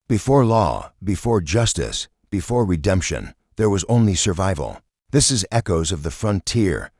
Before law, before justice, before redemption, there was only survival. This is Echoes of the Frontier,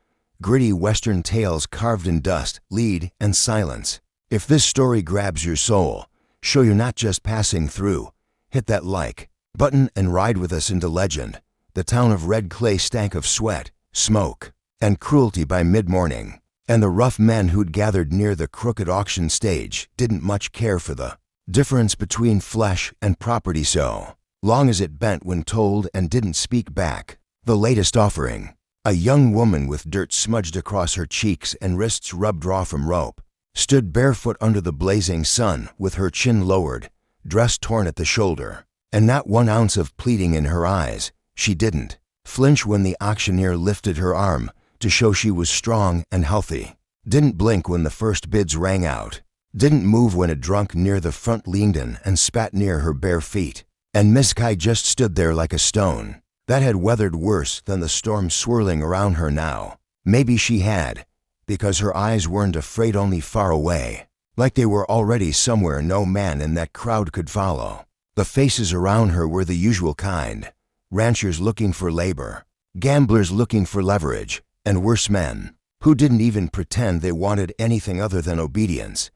gritty Western tales carved in dust, lead, and silence. If this story grabs your soul, show you're not just passing through, hit that like button and ride with us into legend. The town of Red Clay stank of sweat, smoke, and cruelty by mid-morning, and the rough men who'd gathered near the crooked auction stage didn't much care for the difference between flesh and property so long as it bent when told and didn't speak back. The latest offering, a young woman with dirt smudged across her cheeks and wrists rubbed raw from rope, stood barefoot under the blazing sun with her chin lowered, dress torn at the shoulder, and not 1 ounce of pleading in her eyes. She didn't flinch when the auctioneer lifted her arm to show she was strong and healthy, didn't blink when the first bids rang out, didn't move when a drunk near the front leaned in and spat near her bare feet, and Miss Kai just stood there like a stone that had weathered worse than the storm swirling around her now. Maybe she had, because her eyes weren't afraid, only far away, like they were already somewhere no man in that crowd could follow. The faces around her were the usual kind: ranchers looking for labor, gamblers looking for leverage, and worse, men who didn't even pretend they wanted anything other than obedience.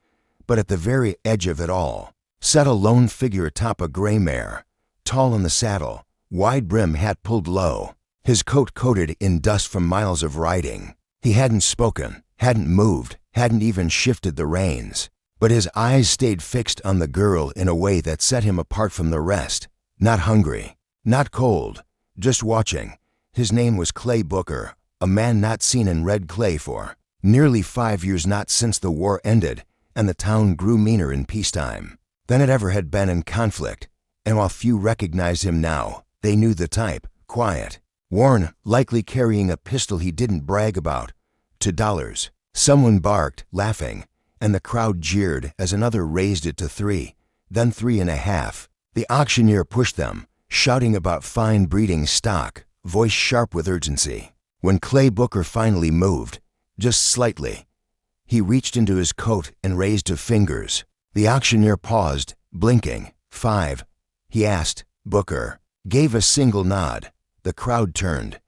But at the very edge of it all sat a lone figure atop a gray mare, tall in the saddle, wide brim hat pulled low, his coat coated in dust from miles of riding. He hadn't spoken, hadn't moved, hadn't even shifted the reins, but his eyes stayed fixed on the girl in a way that set him apart from the rest. Not hungry, not cold, just watching. His name was Clay Booker, a man not seen in Red Clay for nearly 5 years, not since the war ended and the town grew meaner in peacetime than it ever had been in conflict. And while few recognized him now, they knew the type: quiet, worn, likely carrying a pistol he didn't brag about. $2. Someone barked, laughing, and the crowd jeered as another raised it to 3, then 3.5. The auctioneer pushed them, shouting about fine breeding stock, voice sharp with urgency. When Clay Booker finally moved, just slightly, he reached into his coat and raised 2 fingers. The auctioneer paused, blinking. 5, he asked. Booker gave a single nod. The crowd turned,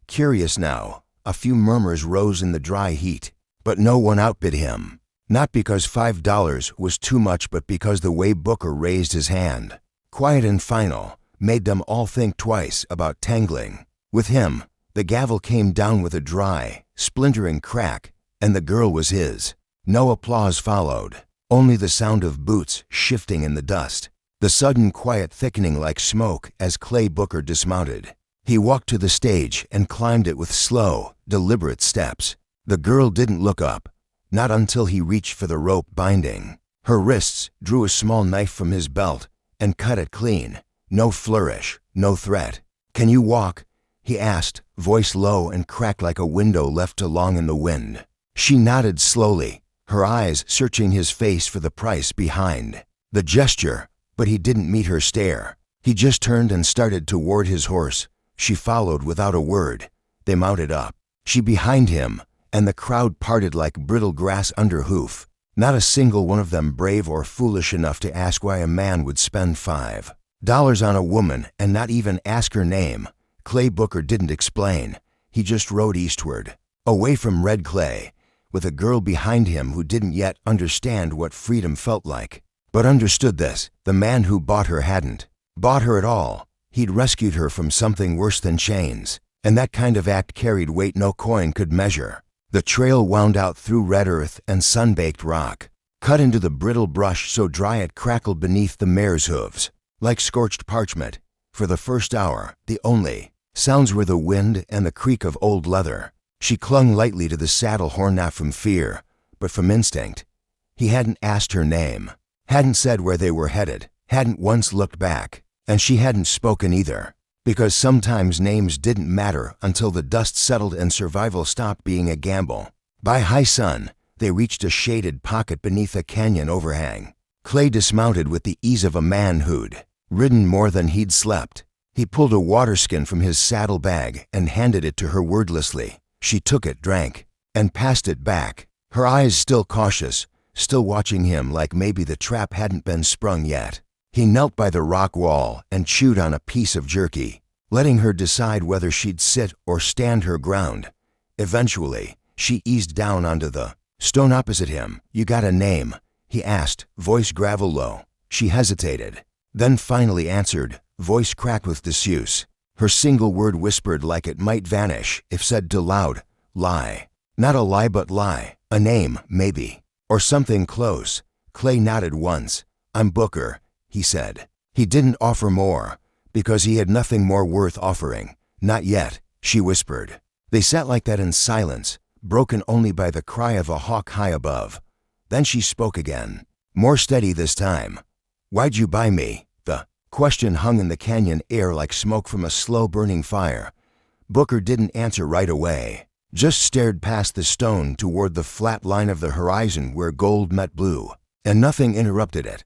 curious now. A few murmurs rose in the dry heat, but no one outbid him. Not because $5 was too much, but because the way Booker raised his hand, quiet and final, made them all think twice about tangling with him. The gavel came down with a dry, splintering crack, and the girl was his. No applause followed, only the sound of boots shifting in the dust, the sudden quiet thickening like smoke as Clay Booker dismounted. He walked to the stage and climbed it with slow, deliberate steps. The girl didn't look up, not until he reached for the rope binding. Her wrists drew a small knife from his belt and cut it clean. No flourish, no threat. "Can you walk?" he asked, voice low and cracked like a window left too long in the wind. She nodded slowly, her eyes searching his face for the price behind the gesture, but he didn't meet her stare. He just turned and started toward his horse. She followed without a word. They mounted up, she behind him, and the crowd parted like brittle grass under hoof. Not a single one of them brave or foolish enough to ask why a man would spend $5 on a woman and not even ask her name. Clay Booker didn't explain. He just rode eastward, away from Red Clay, with a girl behind him who didn't yet understand what freedom felt like, but understood this. The man who bought her hadn't bought her at all. He'd rescued her from something worse than chains, and that kind of act carried weight no coin could measure. The trail wound out through red earth and sun-baked rock, cut into the brittle brush so dry it crackled beneath the mare's hooves, like scorched parchment. For the first hour, the only sounds were the wind and the creak of old leather. She clung lightly to the saddle horn, not from fear, but from instinct. He hadn't asked her name, hadn't said where they were headed, hadn't once looked back, and she hadn't spoken either, because sometimes names didn't matter until the dust settled and survival stopped being a gamble. By high sun, they reached a shaded pocket beneath a canyon overhang. Clay dismounted with the ease of a man who'd ridden more than he'd slept. He pulled a water skin from his saddle bag and handed it to her wordlessly. She took it, drank, and passed it back, her eyes still cautious, still watching him like maybe the trap hadn't been sprung yet. He knelt by the rock wall and chewed on a piece of jerky, letting her decide whether she'd sit or stand her ground. Eventually, she eased down onto the stone opposite him. "You got a name?" he asked, voice gravel low. She hesitated, then finally answered, voice cracked with disuse. Her single word whispered like it might vanish if said too loud. "Lie." Not a lie but lie. A name, maybe. Or something close. Clay nodded once. "I'm Booker," he said. He didn't offer more, because he had nothing more worth offering. "Not yet," she whispered. They sat like that in silence, broken only by the cry of a hawk high above. Then she spoke again, more steady this time. "Why'd you buy me?" The question hung in the canyon air like smoke from a slow-burning fire. Booker didn't answer right away, just stared past the stone toward the flat line of the horizon where gold met blue. And nothing interrupted it,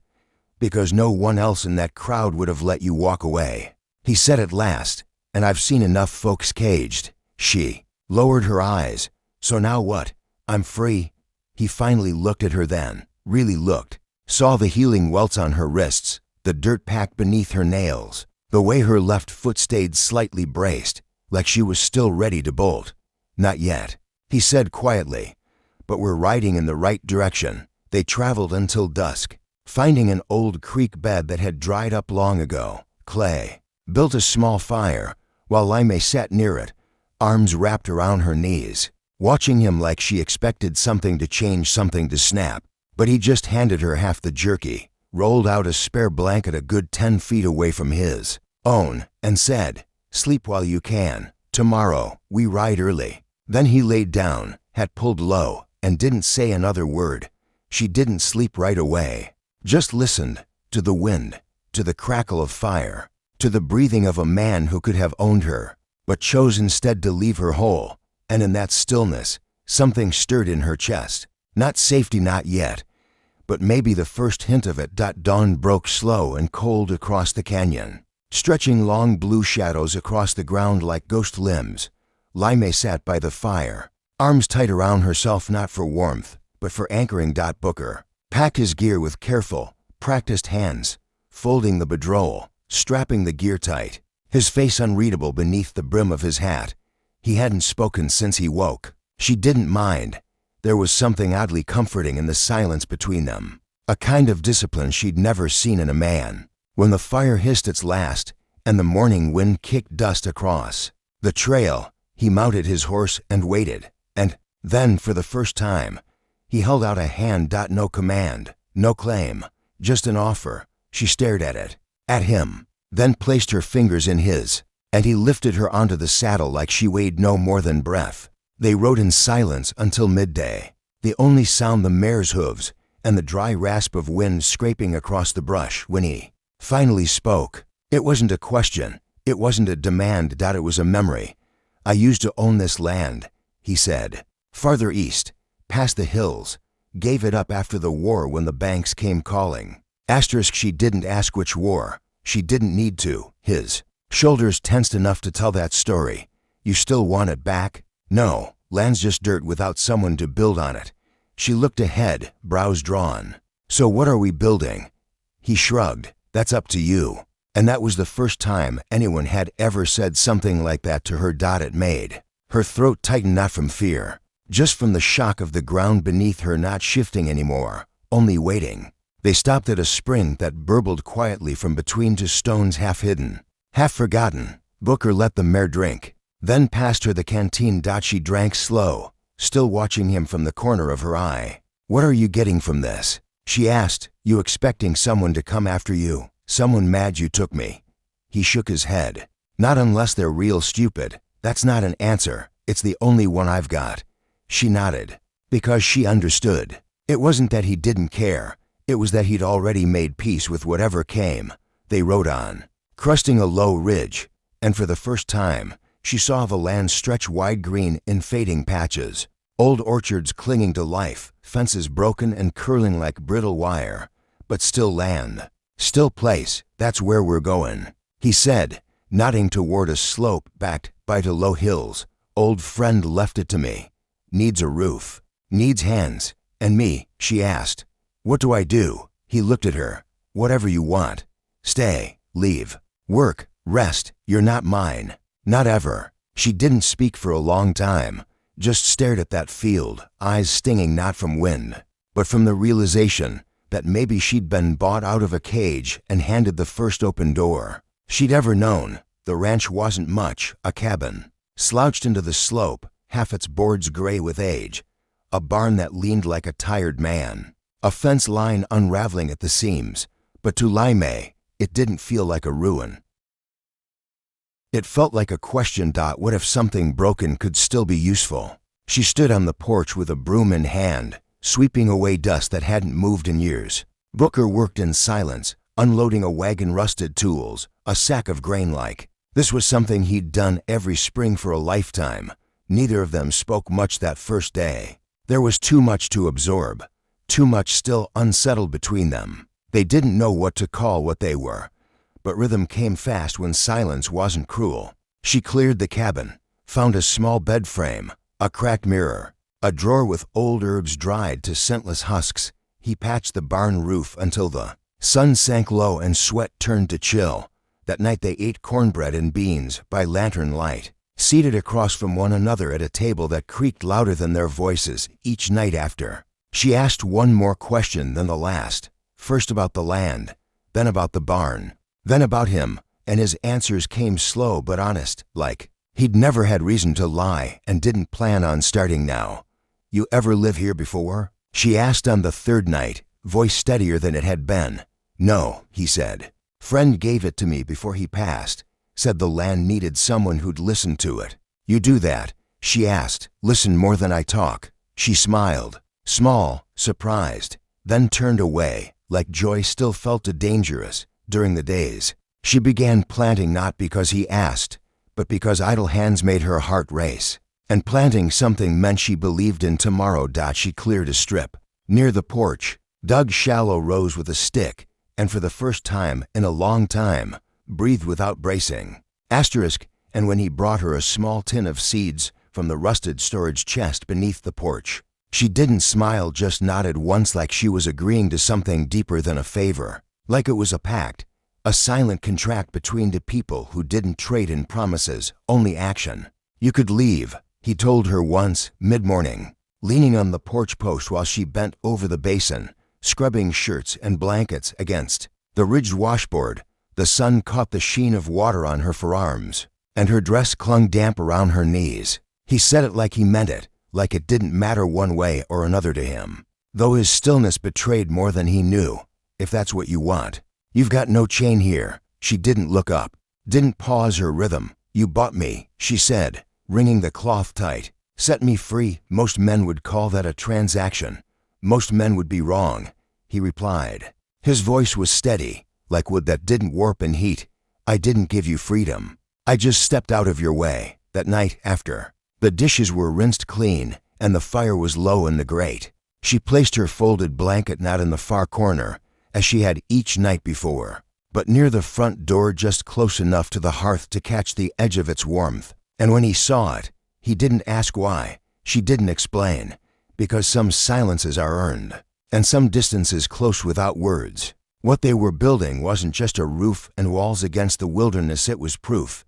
because no one else in that crowd would have let you walk away. He said at last, "And I've seen enough folks caged." She lowered her eyes. "So now what? I'm free." He finally looked at her then, really looked, saw the healing welts on her wrists, the dirt packed beneath her nails, the way her left foot stayed slightly braced, like she was still ready to bolt. "Not yet," he said quietly, "but we're riding in the right direction." They traveled until dusk, finding an old creek bed that had dried up long ago. Clay built a small fire, while Laimeh sat near it, arms wrapped around her knees, watching him like she expected something to change, something to snap. But he just handed her half the jerky, rolled out a spare blanket a good 10 feet away from his own, and said, "Sleep while you can. Tomorrow, we ride early." Then he laid down, hat pulled low, and didn't say another word. She didn't sleep right away, just listened to the wind, to the crackle of fire, to the breathing of a man who could have owned her, but chose instead to leave her whole. And in that stillness, something stirred in her chest. Not safety, not yet, but maybe the first hint of it. Dawn broke slow and cold across the canyon, stretching long blue shadows across the ground like ghost limbs. Laimeh sat by the fire, arms tight around herself, not for warmth, but for anchoring. Booker packed his gear with careful, practiced hands, folding the bedroll, strapping the gear tight, his face unreadable beneath the brim of his hat. He hadn't spoken since he woke. She didn't mind. There was something oddly comforting in the silence between them, a kind of discipline she'd never seen in a man. When the fire hissed its last, and the morning wind kicked dust across the trail, he mounted his horse and waited. And then, for the first time, he held out a hand. No command, no claim, just an offer. She stared at it, at him, then placed her fingers in his, and he lifted her onto the saddle like she weighed no more than breath. They rode in silence until midday, the only sound the mare's hooves and the dry rasp of wind scraping across the brush. When he finally spoke, it wasn't a question, it wasn't a demand. It was a memory. "I used to own this land," he said, "farther east, past the hills. Gave it up after the war when the banks came calling." She didn't ask which war. She didn't need to. His shoulders tensed enough to tell that story. "You still want it back?" "No, land's just dirt without someone to build on it." She looked ahead, brows drawn. "So what are we building?" He shrugged. "That's up to you." And that was the first time anyone had ever said something like that to her. It made her throat tighten, not from fear, just from the shock of the ground beneath her not shifting anymore, only waiting. They stopped at a spring that burbled quietly from between two stones, half hidden, half forgotten. Booker let the mare drink, then passed her the canteen. She drank slow, still watching him from the corner of her eye. "What are you getting from this?" she asked. "You expecting someone to come after you? Someone mad you took me?" He shook his head. "Not unless they're real stupid. That's not an answer. It's the only one I've got." She nodded, because she understood. It wasn't that he didn't care. It was that he'd already made peace with whatever came. They rode on, cresting a low ridge, and for the first time, she saw the land stretch wide, green in fading patches, old orchards clinging to life, fences broken and curling like brittle wire, but still land, still place. "That's where we're going," he said, nodding toward a slope backed by two low hills. "Old friend left it to me. Needs a roof, needs hands." "And me?" she asked. "What do I do?" He looked at her. "Whatever you want." Stay, leave, work, rest, you're not mine. Not ever. She didn't speak for a long time, just stared at that field, eyes stinging not from wind, but from the realization that maybe she'd been bought out of a cage and handed the first open door. She'd ever known. The ranch wasn't much, a cabin, slouched into the slope, half its boards gray with age, a barn that leaned like a tired man, a fence line unraveling at the seams, but to Laimei, it didn't feel like a ruin. It felt like a question. What if something broken could still be useful? She stood on the porch with a broom in hand, sweeping away dust that hadn't moved in years. Booker worked in silence, unloading a wagon rusted tools, a sack of grain like. This was something he'd done every spring for a lifetime. Neither of them spoke much that first day. There was too much to absorb, too much still unsettled between them. They didn't know what to call what they were, but rhythm came fast when silence wasn't cruel. She cleared the cabin, found a small bed frame, a cracked mirror, a drawer with old herbs dried to scentless husks. He patched the barn roof until the sun sank low and sweat turned to chill. That night they ate cornbread and beans by lantern light, seated across from one another at a table that creaked louder than their voices each night after. She asked one more question than the last, first about the land, then about the barn, then about him, and his answers came slow but honest, like he'd never had reason to lie and didn't plan on starting now. "You ever live here before?" she asked on the third night, voice steadier than it had been. "No," he said. "Friend gave it to me before he passed. Said the land needed someone who'd listen to it." "You do that?" she asked. "Listen more than I talk." She smiled, small, surprised, then turned away, like joy still felt dangerous. During the days, she began planting not because he asked, but because idle hands made her heart race. And planting something meant she believed in tomorrow. She cleared a strip near the porch, dug shallow rows with a stick, and for the first time in a long time, breathed without bracing. And when he brought her a small tin of seeds from the rusted storage chest beneath the porch, she didn't smile, just nodded once, like she was agreeing to something deeper than a favor, like it was a pact, a silent contract between two people who didn't trade in promises, only action. "You could leave," he told her once, mid-morning, leaning on the porch post while she bent over the basin, scrubbing shirts and blankets against the ridged washboard. The sun caught the sheen of water on her forearms, and her dress clung damp around her knees. He said it like he meant it, like it didn't matter one way or another to him, though his stillness betrayed more than he knew. "If that's what you want. You've got no chain here." She didn't look up, didn't pause her rhythm. "You bought me," she said, wringing the cloth tight. "Set me free." "Most men would call that a transaction. Most men would be wrong," he replied. His voice was steady, like wood that didn't warp in heat. "I didn't give you freedom. I just stepped out of your way." That night after, the dishes were rinsed clean and the fire was low in the grate. She placed her folded blanket not in the far corner, as she had each night before, but near the front door, just close enough to the hearth to catch the edge of its warmth. And when he saw it, he didn't ask why. She didn't explain, because some silences are earned, and some distances close without words. What they were building wasn't just a roof and walls against the wilderness. It was proof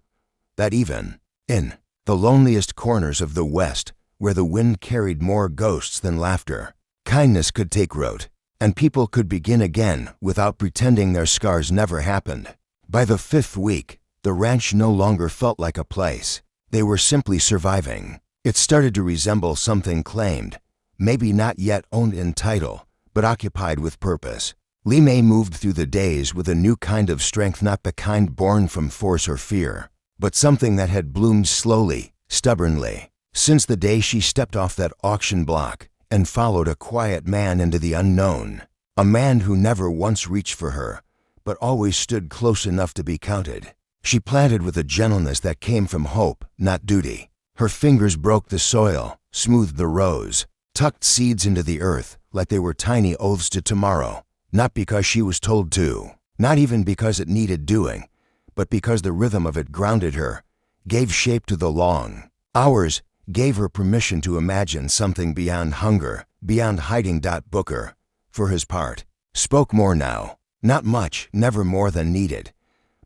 that even in the loneliest corners of the West, where the wind carried more ghosts than laughter, kindness could take root, and people could begin again without pretending their scars never happened. By the 5th week, the ranch no longer felt like a place. They were simply surviving. It started to resemble something claimed, maybe not yet owned in title, but occupied with purpose. Laimei moved through the days with a new kind of strength, not the kind born from force or fear, but something that had bloomed slowly, stubbornly, since the day she stepped off that auction block and followed a quiet man into the unknown. A man who never once reached for her, but always stood close enough to be counted. She planted with a gentleness that came from hope, not duty. Her fingers broke the soil, smoothed the rows, tucked seeds into the earth like they were tiny oaths to tomorrow, not because she was told to, not even because it needed doing, but because the rhythm of it grounded her, gave shape to the long hours, gave her permission to imagine something beyond hunger, beyond hiding. Booker, for his part, spoke more now, Not much, never more than needed,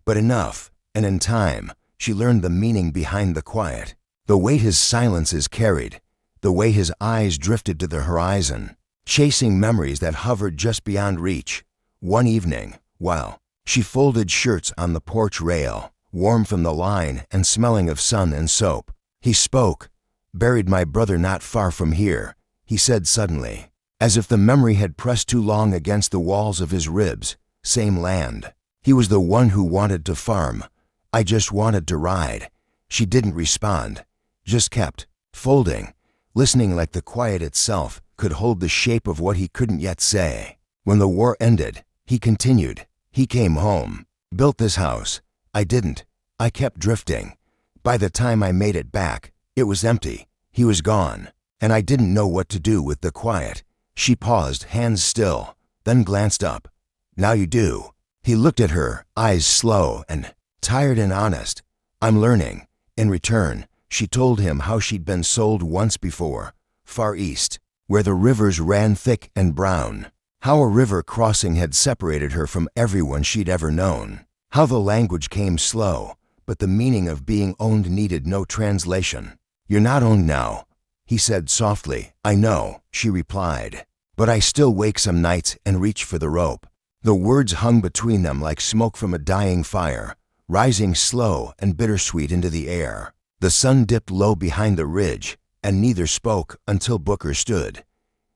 but enough, and in time, she learned the meaning behind the quiet, the weight his silences carried, the way his eyes drifted to the horizon, chasing memories that hovered just beyond reach. One evening, while she folded shirts on the porch rail, warm from the line and smelling of sun and soap, he spoke. "Buried my brother not far from here," he said suddenly, as if the memory had pressed too long against the walls of his ribs. "Same land. He was the one who wanted to farm. I just wanted to ride." She didn't respond, just kept folding, listening like the quiet itself could hold the shape of what he couldn't yet say. "When the war ended," he continued, "he came home, built this house. I didn't. I kept drifting. By the time I made it back, it was empty. He was gone, and I didn't know what to do with the quiet." She paused, hands still, then glanced up. "Now you do." He looked at her, eyes slow and tired and honest. "I'm learning." In return, she told him how she'd been sold once before, far east, where the rivers ran thick and brown. How a river crossing had separated her from everyone she'd ever known. How the language came slow, but the meaning of being owned needed no translation. "You're not owned now," he said softly. "I know," she replied, "but I still wake some nights and reach for the rope." The words hung between them like smoke from a dying fire, rising slow and bittersweet into the air. The sun dipped low behind the ridge, and neither spoke until Booker stood.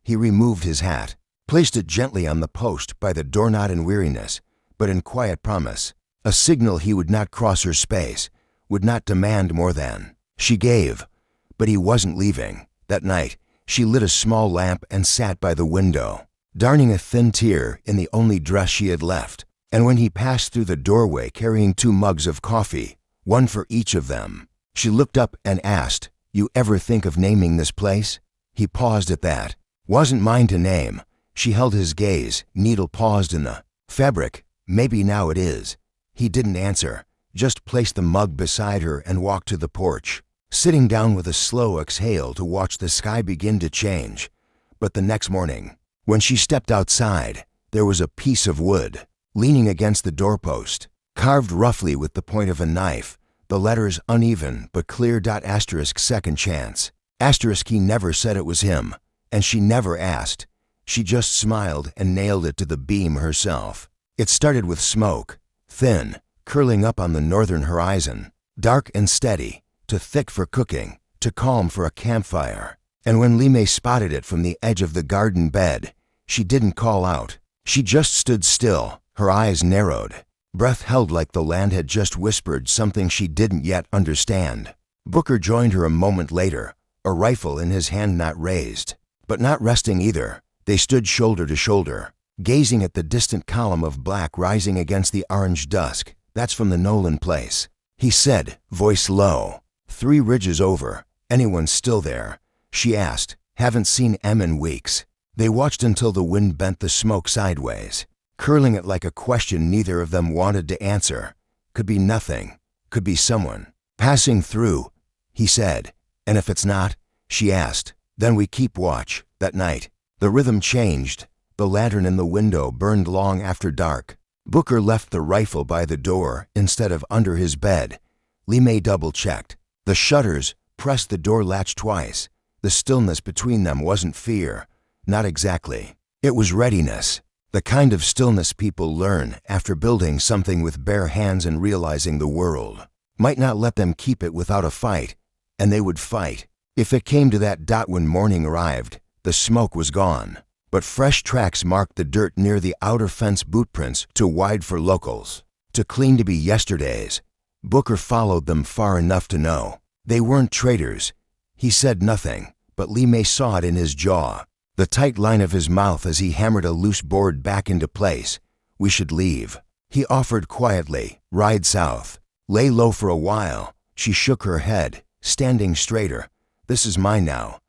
He removed his hat, placed it gently on the post by the doorknob in weariness, but in quiet promise, a signal he would not cross her space, would not demand more than. She gave, but he wasn't leaving. That night, she lit a small lamp and sat by the window, darning a thin tear in the only dress she had left. And when he passed through the doorway carrying 2 mugs of coffee, one for each of them, she looked up and asked, "You ever think of naming this place?" He paused at that. "Wasn't mine to name." She held his gaze, needle paused in the fabric. "Maybe now it is." He didn't answer, just placed the mug beside her and walked to the porch, sitting down with a slow exhale to watch the sky begin to change. But the next morning, when she stepped outside, there was a piece of wood leaning against the doorpost, carved roughly with the point of a knife, the letters uneven but clear. Asterisk second chance. Asterisk he never said it was him, and she never asked. She just smiled and nailed it to the beam herself. It started with smoke, thin, curling up on the northern horizon, dark and steady, too thick for cooking, too calm for a campfire. And when Li Mei spotted it from the edge of the garden bed, she didn't call out. She just stood still, her eyes narrowed, breath held like the land had just whispered something she didn't yet understand. Booker joined her a moment later, a rifle in his hand, not raised, but not resting either. They stood shoulder to shoulder, gazing at the distant column of black rising against the orange dusk. "That's from the Nolan place," he said, voice low. "3 ridges over. Anyone still there?" She asked. "Haven't seen Em in weeks." They watched until the wind bent the smoke sideways, curling it like a question neither of them wanted to answer. "Could be nothing. Could be someone passing through," he said. "And if it's not?" she asked. "Then we keep watch." That night, the rhythm changed. The lantern in the window burned long after dark. Booker left the rifle by the door instead of under his bed. Li Mei double-checked. The shutters pressed the door latch twice. The stillness between them wasn't fear. Not exactly. It was readiness. The kind of stillness people learn after building something with bare hands and realizing the world might not let them keep it without a fight, and they would fight. If it came to that. When morning arrived, the smoke was gone, but fresh tracks marked the dirt near the outer fence, bootprints too wide for locals, too clean to be yesterday's. Booker followed them far enough to know they weren't traitors. He said nothing, but Li Mei saw it in his jaw, the tight line of his mouth as he hammered a loose board back into place. "We should leave," he offered quietly. "Ride south. Lay low for a while." She shook her head, standing straighter. "This is mine now.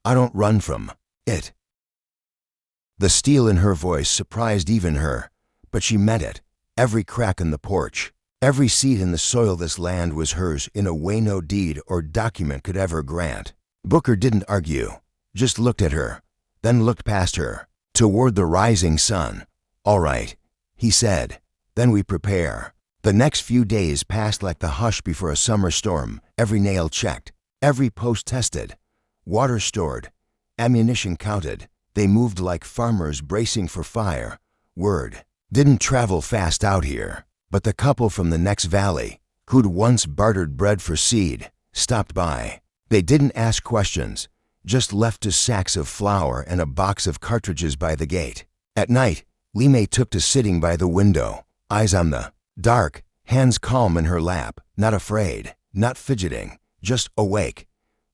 I don't run from it." The steel in her voice surprised even her, but she meant it. Every crack in the porch, every seed in the soil, this land was hers in a way no deed or document could ever grant. Booker didn't argue, just looked at her, then looked past her, toward the rising sun. "All right," he said. Then we prepare. The next few days passed like the hush before a summer storm, every nail checked, every post tested, water stored, ammunition counted. They moved like farmers bracing for fire. Word didn't travel fast out here, but the couple from the next valley, who'd once bartered bread for seed, stopped by. They didn't ask questions, just left us sacks of flour and a box of cartridges by the gate. At night, Limei took to sitting by the window, eyes on the dark, hands calm in her lap, not afraid, not fidgeting, just awake.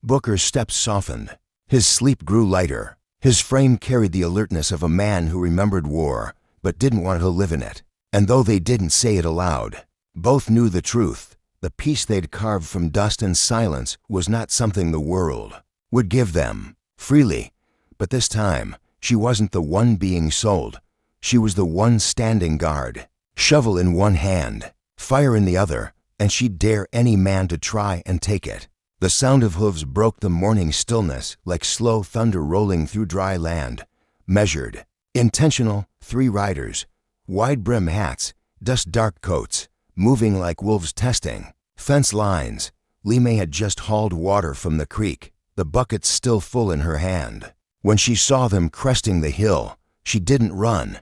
Booker's steps softened. His sleep grew lighter. His frame carried the alertness of a man who remembered war, but didn't want to live in it. And though they didn't say it aloud, both knew the truth. The peace they'd carved from dust and silence was not something the world would give them freely. But this time, she wasn't the one being sold. She was the one standing guard, shovel in one hand, fire in the other, and she'd dare any man to try and take it. The sound of hooves broke the morning stillness like slow thunder rolling through dry land. Measured, intentional, 3 riders, wide-brim hats, dust-dark coats, moving like wolves testing. Fence lines. Limei had just hauled water from the creek, the bucket still full in her hand. When she saw them cresting the hill, she didn't run,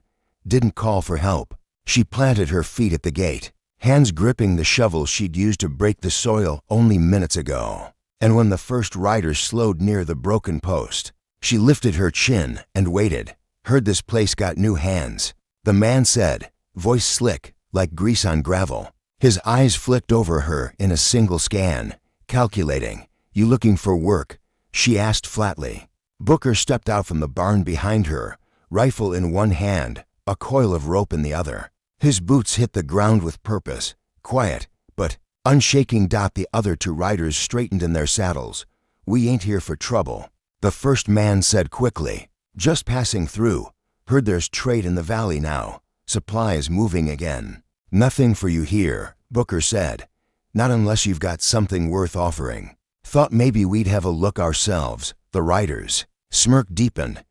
didn't call for help. She planted her feet at the gate, hands gripping the shovel she'd used to break the soil only minutes ago. And when the first rider slowed near the broken post, she lifted her chin and waited, heard this place got new hands. The man said, voice slick, like grease on gravel. His eyes flicked over her in a single scan, calculating. You looking for work? She asked flatly. Booker stepped out from the barn behind her, rifle in one hand, a coil of rope in the other. His boots hit the ground with purpose, quiet, but unshaking. The other 2 riders straightened in their saddles. We ain't here for trouble, the first man said quickly. Just passing through. Heard there's trade in the valley now. Supplies moving again. Nothing for you here, Booker said. Not unless you've got something worth offering. Thought maybe we'd have a look ourselves. The riders' smirk deepened,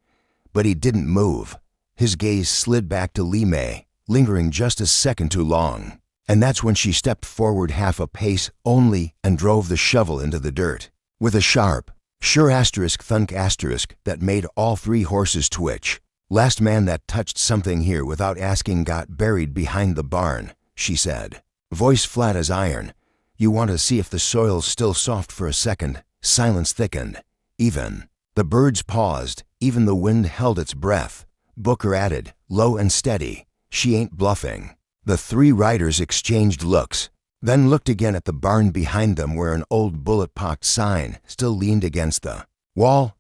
but he didn't move. His gaze slid back to Limei, lingering just a second too long. And that's when she stepped forward half a pace only and drove the shovel into the dirt. With a sharp, sure thunk that made all 3 horses twitch. Last man that touched something here without asking got buried behind the barn, she said. Voice flat as iron. You want to see if the soil's still soft for a second. Silence thickened. Even. The birds paused. Even the wind held its breath. Booker added, low and steady. She ain't bluffing. The 3 riders exchanged looks, then looked again at the barn behind them where an old bullet-pocked sign still leaned against the wall,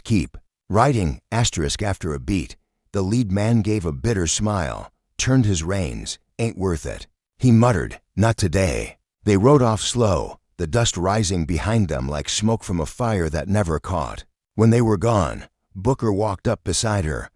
*keep. Riding, after a beat. The lead man gave a bitter smile, turned his reins. Ain't worth it. He muttered, not today. They rode off slow, the dust rising behind them like smoke from a fire that never caught. When they were gone, Booker walked up beside her,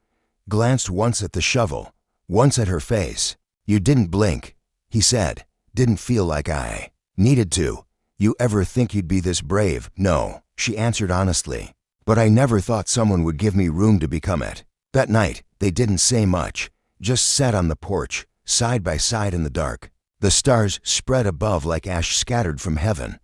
glanced once at the shovel, once at her face. You didn't blink, he said. Didn't feel like I needed to. You ever think you'd be this brave? No, she answered honestly. But I never thought someone would give me room to become it. That night, they didn't say much, just sat on the porch, side by side in the dark. The stars spread above like ash scattered from heaven,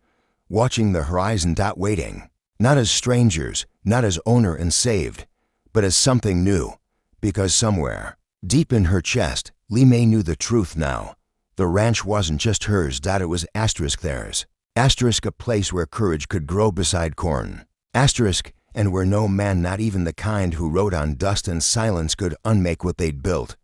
watching the horizon. Waiting, not as strangers, not as owner and saved, but as something new. Because somewhere, deep in her chest, Limei knew the truth now. The ranch wasn't just hers, it was theirs. A place where courage could grow beside corn. And where no man, not even the kind who rode on dust and silence, could unmake what they'd built.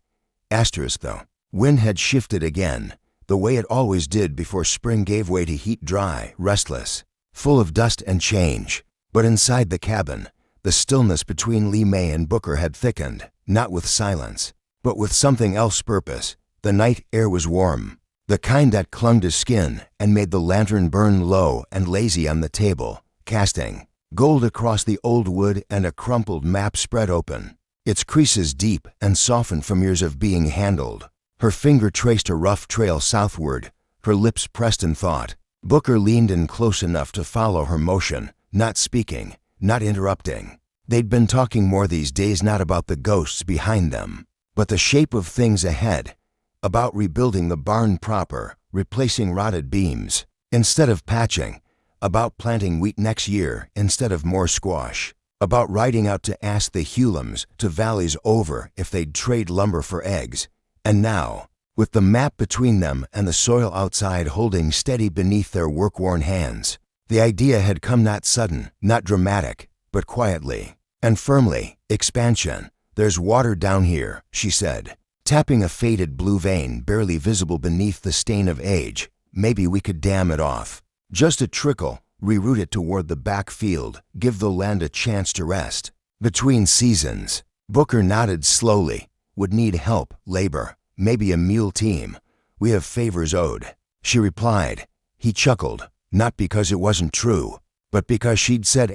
Though. Wind had shifted again, the way it always did before spring gave way to heat, dry, restless, full of dust and change. But inside the cabin, the stillness between Limei and Booker had thickened, not with silence, but with something else. Purpose. The night air was warm, the kind that clung to skin and made the lantern burn low and lazy on the table, casting gold across the old wood, and a crumpled map spread open, its creases deep and softened from years of being handled. Her finger traced a rough trail southward, her lips pressed in thought. Booker leaned in close enough to follow her motion, not speaking, not interrupting. They'd been talking more these days, not about the ghosts behind them, but the shape of things ahead, about rebuilding the barn proper, replacing rotted beams instead of patching, about planting wheat next year instead of more squash, about riding out to ask the Hulums to valleys over if they'd trade lumber for eggs. And now, with the map between them and the soil outside holding steady beneath their work-worn hands, the idea had come not sudden, not dramatic, but quietly and firmly. Expansion. There's water down here, she said, tapping a faded blue vein barely visible beneath the stain of age. Maybe we could dam it off. Just a trickle, reroute it toward the back field, give the land a chance to rest. Between seasons. Booker nodded slowly. Would need help, labor, maybe a mule team. We have favors owed, she replied. He chuckled, not because it wasn't true, but because she'd said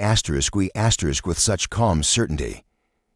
we with such calm certainty.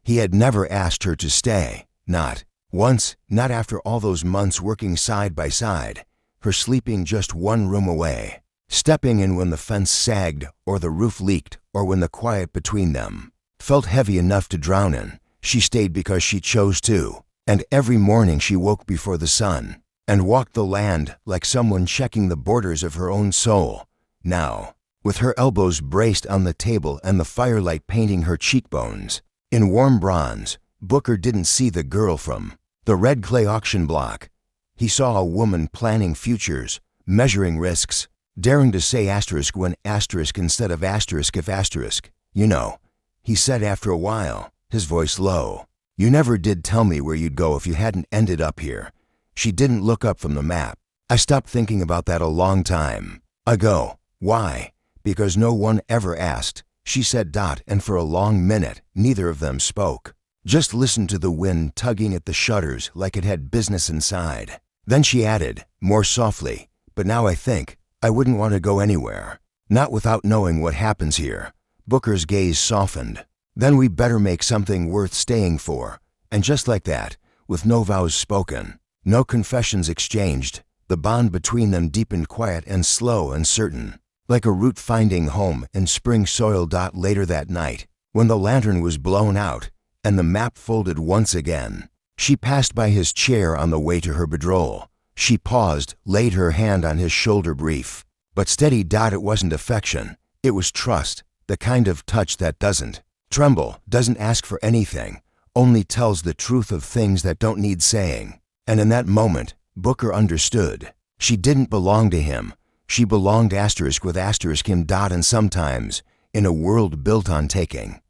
He had never asked her to stay, not once, not after all those months working side by side, her sleeping just one room away, stepping in when the fence sagged or the roof leaked or when the quiet between them felt heavy enough to drown in. She stayed because she chose to, and every morning she woke before the sun and walked the land like someone checking the borders of her own soul. Now, with her elbows braced on the table and the firelight painting her cheekbones in warm bronze, Booker didn't see the girl from the red clay auction block. He saw a woman planning futures, measuring risks, daring to say asterisk when asterisk instead of asterisk if asterisk. You know, he said after a while, his voice low, you never did tell me where you'd go if you hadn't ended up here. She didn't look up from the map. I stopped thinking about that a long time ago. Why? Because no one ever asked, she said. And for a long minute, neither of them spoke. Just listened to the wind tugging at the shutters like it had business inside. Then she added, more softly, but now I think I wouldn't want to go anywhere. Not without knowing what happens here. Booker's gaze softened. Then we better make something worth staying for. And just like that, with no vows spoken, no confessions exchanged, the bond between them deepened, quiet and slow and certain, like a root finding home in spring soil. Later that night, when the lantern was blown out and the map folded once again, she passed by his chair on the way to her bedroll. She paused, laid her hand on his shoulder, brief but steady. It wasn't affection, it was trust, the kind of touch that doesn't tremble, doesn't ask for anything, only tells the truth of things that don't need saying. And in that moment, Booker understood. She didn't belong to him. She belonged with him. And sometimes, in a world built on taking,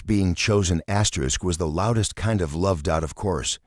being chosen was the loudest kind of love. Of course,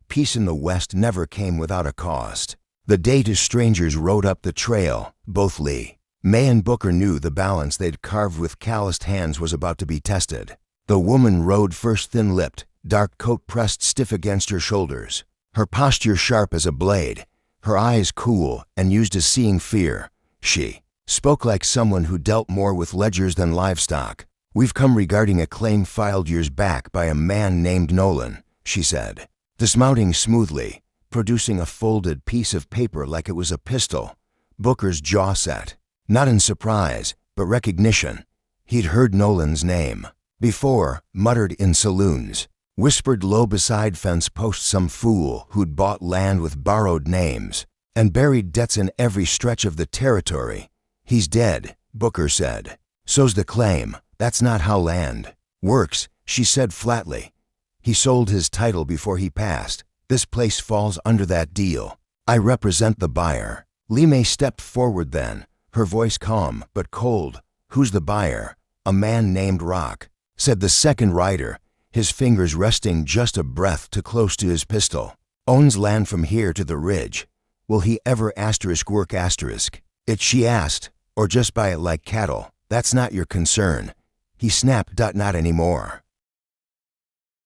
peace in the West never came without a cost. The day two strangers rode up the trail, both Lee, May and Booker knew the balance they'd carved with calloused hands was about to be tested. The woman rode first, thin-lipped, dark coat pressed stiff against her shoulders, her posture sharp as a blade, her eyes cool and used to seeing fear. She spoke like someone who dealt more with ledgers than livestock. We've come regarding a claim filed years back by a man named Nolan, she said, dismounting smoothly, producing a folded piece of paper like it was a pistol. Booker's jaw set, not in surprise, but recognition. He'd heard Nolan's name before, muttered in saloons, whispered low beside fence posts, some fool who'd bought land with borrowed names and buried debts in every stretch of the territory. He's dead, Booker said. So's the claim. That's not how land works, she said flatly. He sold his title before he passed. This place falls under that deal. I represent the buyer. Lee May stepped forward then, her voice calm but cold. Who's the buyer? A man named Rock, said the second rider, his fingers resting just a breath too close to his pistol. Owns land from here to the ridge. Will he ever work it, she asked, or just buy it like cattle? That's not your concern. He snapped. Not anymore.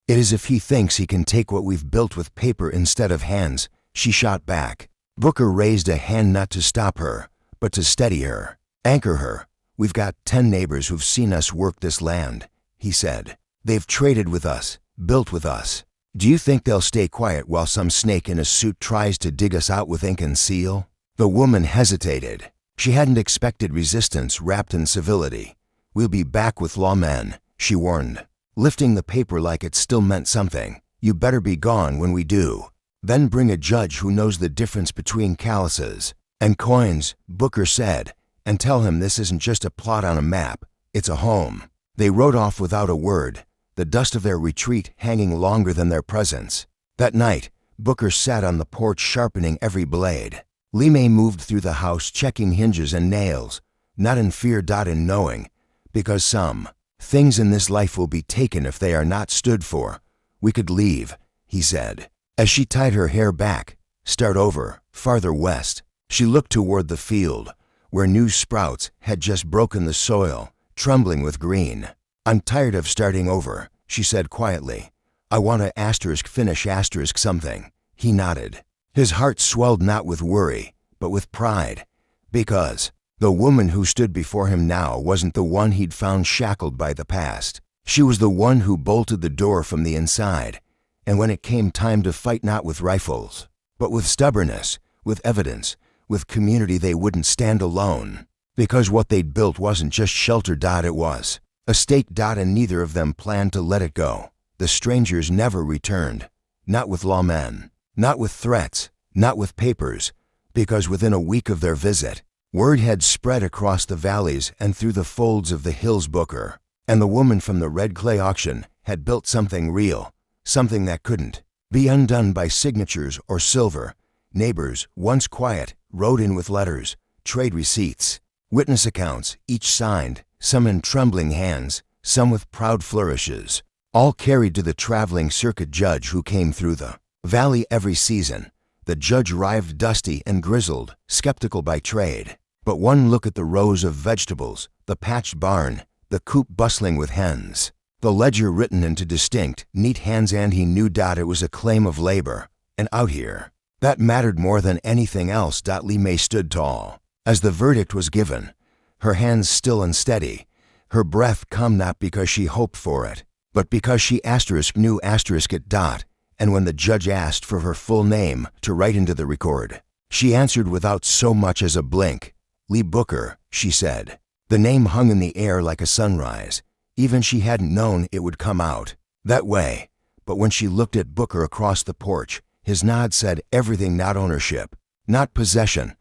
It is if he thinks he can take what we've built with paper instead of hands, she shot back. Booker raised a hand not to stop her, but to steady her, anchor her. We've got 10 neighbors who've seen us work this land, he said. They've traded with us, built with us. Do you think they'll stay quiet while some snake in a suit tries to dig us out with ink and seal? The woman hesitated. She hadn't expected resistance wrapped in civility. We'll be back with lawmen, she warned, lifting the paper like it still meant something. You better be gone when we do. Then bring a judge who knows the difference between calluses and coins, Booker said, and tell him this isn't just a plot on a map, it's a home. They rode off without a word, the dust of their retreat hanging longer than their presence. That night, Booker sat on the porch sharpening every blade. Li Mei moved through the house checking hinges and nails, not in fear, in knowing, because some things in this life will be taken if they are not stood for. We could leave, he said. As she tied her hair back, start over, farther west. She looked toward the field, where new sprouts had just broken the soil, trembling with green. I'm tired of starting over, she said quietly. I want to finish something. He nodded. His heart swelled not with worry, but with pride, because the woman who stood before him now wasn't the one he'd found shackled by the past. She was the one who bolted the door from the inside, and when it came time to fight not with rifles, but with stubbornness, with evidence, with community, they wouldn't stand alone. Because what they'd built wasn't just shelter. It was a stake. And neither of them planned to let it go. The strangers never returned, not with lawmen, not with threats, not with papers, because within a week of their visit, word had spread across the valleys and through the folds of the hills. Booker and the woman from the red clay auction had built something real, something that couldn't be undone by signatures or silver. Neighbors, once quiet, rode in with letters, trade receipts, witness accounts, each signed, some in trembling hands, some with proud flourishes, all carried to the traveling circuit judge who came through the valley every season. The judge arrived dusty and grizzled, skeptical by trade. But one look at the rows of vegetables, the patched barn, the coop bustling with hens, the ledger written into distinct, neat hands, and he knew it was a claim of labor. And out here, that mattered more than anything else. Li Mei stood tall. As the verdict was given, her hands still and steady, her breath calm, not because she hoped for it, but because she knew it. And when the judge asked for her full name to write into the record, she answered without so much as a blink. Lee Booker, she said. The name hung in the air like a sunrise. Even she hadn't known it would come out that way. But when she looked at Booker across the porch, his nod said everything. Not ownership, not possession,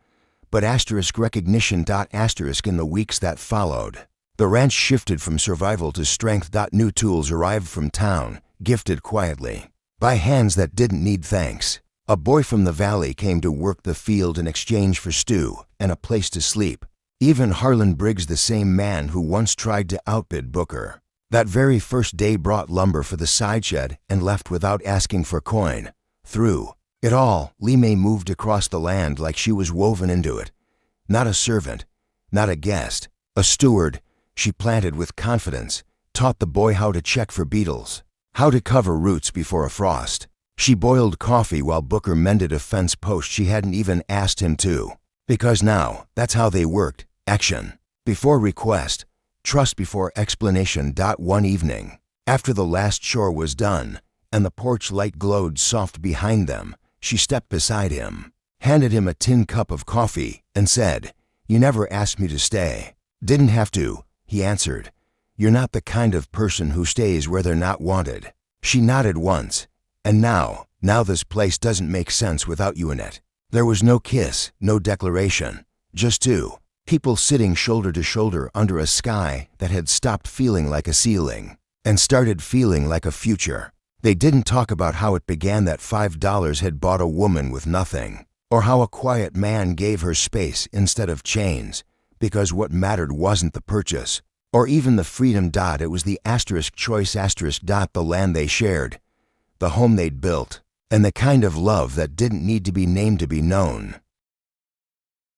but recognition. In the weeks that followed, the ranch shifted from survival to strength. New tools arrived from town, gifted quietly by hands that didn't need thanks. A boy from the valley came to work the field in exchange for stew and a place to sleep. Even Harlan Briggs, the same man who once tried to outbid Booker, that very first day brought lumber for the side shed and left without asking for coin. Through it all, Li Mei moved across the land like she was woven into it. Not a servant, not a guest, a steward. She planted with confidence, taught the boy how to check for beetles, how to cover roots before a frost. She boiled coffee while Booker mended a fence post she hadn't even asked him to. Because now, that's how they worked. Action before request, trust before explanation. One evening, after the last chore was done, and the porch light glowed soft behind them, she stepped beside him, handed him a tin cup of coffee, and said, "You never asked me to stay." "Didn't have to," he answered. "You're not the kind of person who stays where they're not wanted." She nodded once. "And now this place doesn't make sense without you in it." There was no kiss, no declaration, just two people sitting shoulder to shoulder under a sky that had stopped feeling like a ceiling and started feeling like a future. They didn't talk about how it began that $5 had bought a woman with nothing, or how a quiet man gave her space instead of chains, because what mattered wasn't the purchase, or even the freedom. It was the choice. The land they shared, the home they'd built, and the kind of love that didn't need to be named to be known.